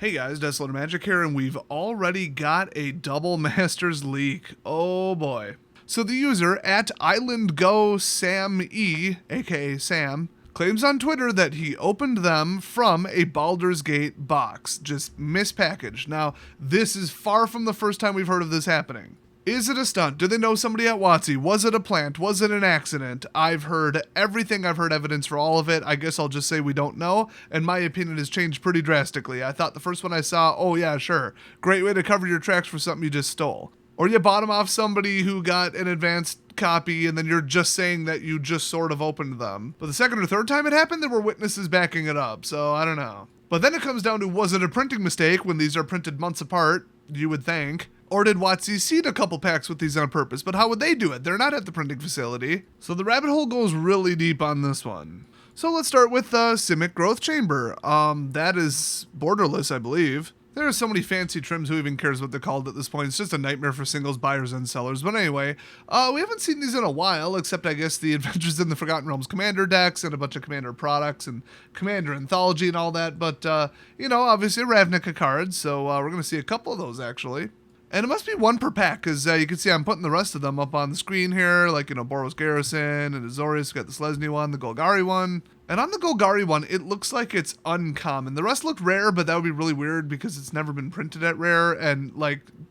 Hey guys, Desolate Magic here, and we've already got a double masters leak. Oh boy. So the user at Island Go Sam E, aka Sam, claims on Twitter that he opened them from a Baldur's Gate box, just mispackaged. Now, this is far from the first time we've heard of this happening. Is it a stunt? Do they know somebody at WotC? Was it a plant? Was it an accident? I've heard everything. I've heard evidence for all of it. I guess I'll just say we don't know, and my opinion has changed pretty drastically. I thought the first one I saw, oh yeah, sure. Great way to cover your tracks for something you just stole. Or you bought them off somebody who got an advanced copy, and then you're just saying that you just sort of opened them. But the second or third time it happened, there were witnesses backing it up, so I don't know. But then it comes down to, was it a printing mistake when these are printed months apart, you would think? Or did WotC seed a couple packs with these on purpose? But how would they do it? They're not at the printing facility. So the rabbit hole goes really deep on this one. So let's start with the Simic Growth Chamber. That is borderless, I believe. There are so many fancy trims, who even cares what they're called at this point? It's just a nightmare for singles buyers and sellers. But anyway, we haven't seen these in a while, except I guess the Adventures in the Forgotten Realms Commander decks and a bunch of Commander products and Commander Anthology and all that. But, obviously Ravnica cards, so we're going to see a couple of those actually. And it must be one per pack, because you can see I'm putting the rest of them up on the screen here, like, Boros Garrison and Azorius. Got the Selesnya one, the Golgari one. And on the Golgari one, it looks like it's uncommon. The rest look rare, but that would be really weird because it's never been printed at rare. And,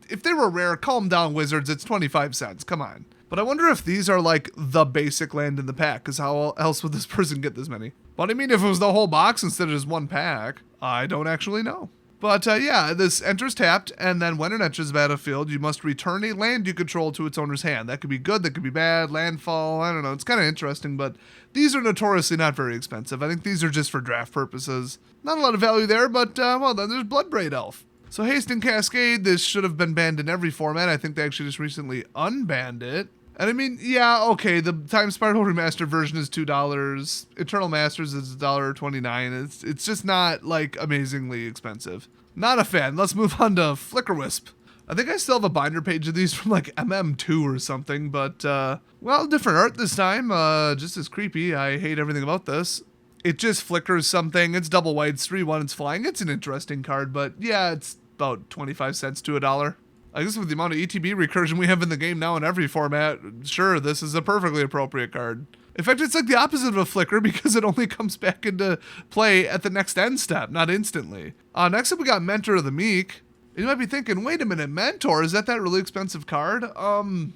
if they were rare, calm down, Wizards. It's 25 cents. Come on. But I wonder if these are, the basic land in the pack, because how else would this person get this many? But I mean, if it was the whole box instead of just one pack, I don't actually know. But this enters tapped, and then when it enters the battlefield, you must return a land you control to its owner's hand. That could be good, that could be bad, landfall, I don't know. It's kind of interesting, but these are notoriously not very expensive. I think these are just for draft purposes. Not a lot of value there, but, then there's Bloodbraid Elf. So Haste and Cascade, this should have been banned in every format. I think they actually just recently unbanned it. And I mean, yeah, okay, the Time Spiral Remastered version is $2. Eternal Masters is $1.29. It's just not, amazingly expensive. Not a fan. Let's move on to Flicker Wisp. I think I still have a binder page of these from, MM2 or something, but, different art this time. Just as creepy. I hate everything about this. It just flickers something. It's double white. It's 3/1. It's flying. It's an interesting card, but, yeah, it's about 25 cents to $1. I guess with the amount of ETB recursion we have in the game now in every format, sure, this is a perfectly appropriate card. In fact, it's like the opposite of a flicker because it only comes back into play at the next end step, not instantly. Next up, we got Mentor of the Meek. You might be thinking, wait a minute, Mentor, is that really expensive card?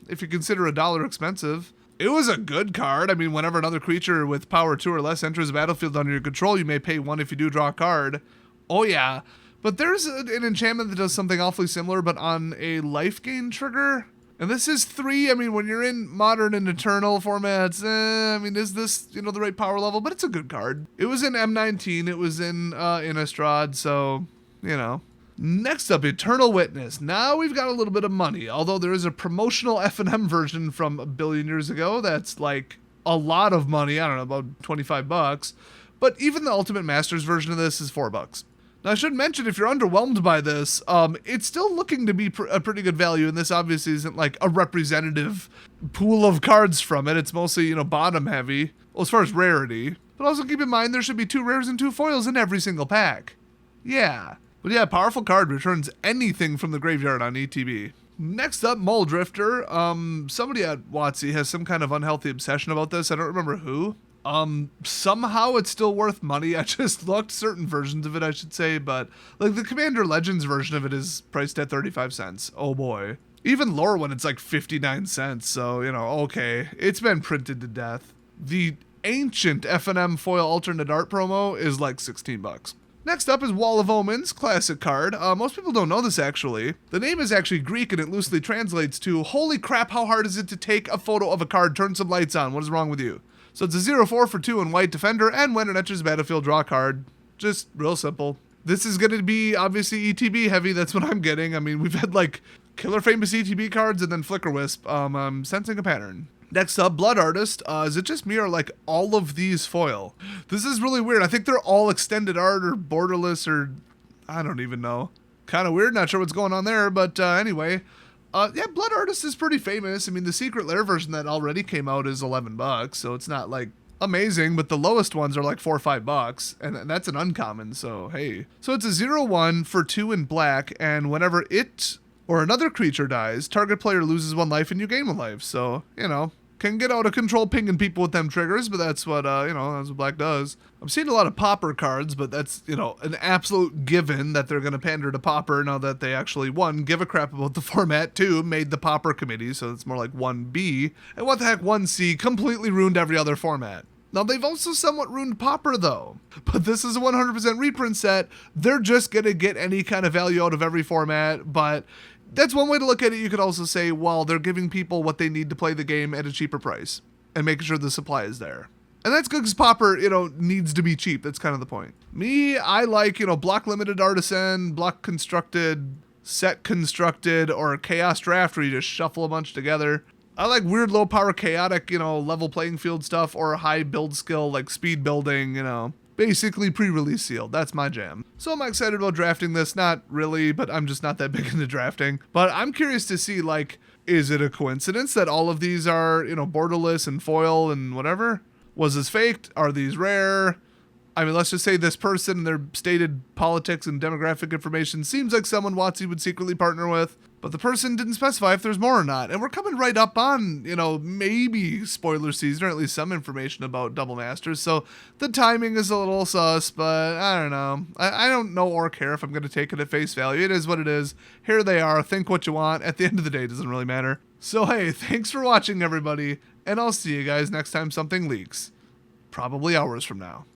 If you consider $1 expensive. It was a good card. I mean, whenever another creature with power 2 or less enters the battlefield under your control, you may pay 1 if you do draw a card. Oh yeah. But there's an enchantment that does something awfully similar, but on a life gain trigger. And this is 3. I mean, when you're in Modern and Eternal formats, is this, the right power level? But it's a good card. It was in M19. It was in Innistrad, so, Next up, Eternal Witness. Now we've got a little bit of money, although there is a promotional F&M version from a billion years ago that's, a lot of money. I don't know, about $25. But even the Ultimate Masters version of this is $4. Now, I should mention, if you're underwhelmed by this, it's still looking to be a pretty good value, and this obviously isn't a representative pool of cards from it. It's mostly, bottom heavy, well, as far as rarity. But also keep in mind, there should be 2 rares and 2 foils in every single pack. Yeah. But yeah, powerful card, returns anything from the graveyard on ETB. Next up, Mole Drifter. Somebody at WotC has some kind of unhealthy obsession about this. I don't remember who. Somehow it's still worth money. I just looked, certain versions of it, I should say, but the Commander Legends version of it is priced at 35 cents. Oh boy. Even lower one, it's 59 cents. So, okay. It's been printed to death. The ancient F&M foil alternate art promo is $16. Next up is Wall of Omens, classic card. Most people don't know this actually. The name is actually Greek and it loosely translates to, holy crap, how hard is it to take a photo of a card, turn some lights on, what is wrong with you? So it's a 0/4 for 2 and white defender, and when it enters the battlefield, draw a card. Just real simple. This is going to be obviously ETB heavy, that's what I'm getting. I mean, we've had killer famous ETB cards and then Flicker Wisp. I'm sensing a pattern. Next up, Blood Artist. Is it just me or all of these foil? This is really weird. I think they're all extended art or borderless or I don't even know. Kind of weird, not sure what's going on there, but anyway. Blood Artist is pretty famous. I mean, the Secret Lair version that already came out is $11, so it's not amazing, but the lowest ones are like $4 or $5, and that's an uncommon, so hey. So it's a 0/1 for 2 in black, and whenever it or another creature dies, target player loses 1 life and you gain 1 life, so, you know, can get out of control pinging people with them triggers, but that's what, that's what black does. I'm seeing a lot of Pauper cards, but that's, an absolute given that they're going to pander to Pauper now that they actually, 1, give a crap about the format, 2, made the Pauper committee, so it's more like 1B, and what the heck, 1C completely ruined every other format. Now, they've also somewhat ruined Pauper, though. But this is a 100% reprint set. They're just going to get any kind of value out of every format, but that's one way to look at it. You could also say, well, they're giving people what they need to play the game at a cheaper price and making sure the supply is there. And that's good because Pauper, needs to be cheap. That's kind of the point. Me, I like, block limited artisan, block constructed, set constructed, or chaos draft where you just shuffle a bunch together. I like weird low power chaotic, level playing field stuff, or high build skill like speed building, basically pre-release sealed. That's my jam. So am I excited about drafting this? Not really, but I'm just not that big into drafting. But I'm curious to see, is it a coincidence that all of these are, borderless and foil and whatever? Was this faked? Are these rare? I mean, let's just say this person and their stated politics and demographic information seems like someone WotC would secretly partner with, but the person didn't specify if there's more or not. And we're coming right up on, maybe spoiler season, or at least some information about Double Masters. So the timing is a little sus, but I don't know. I don't know or care if I'm going to take it at face value. It is what it is. Here they are. Think what you want. At the end of the day, it doesn't really matter. So hey, thanks for watching, everybody. And I'll see you guys next time something leaks. Probably hours from now.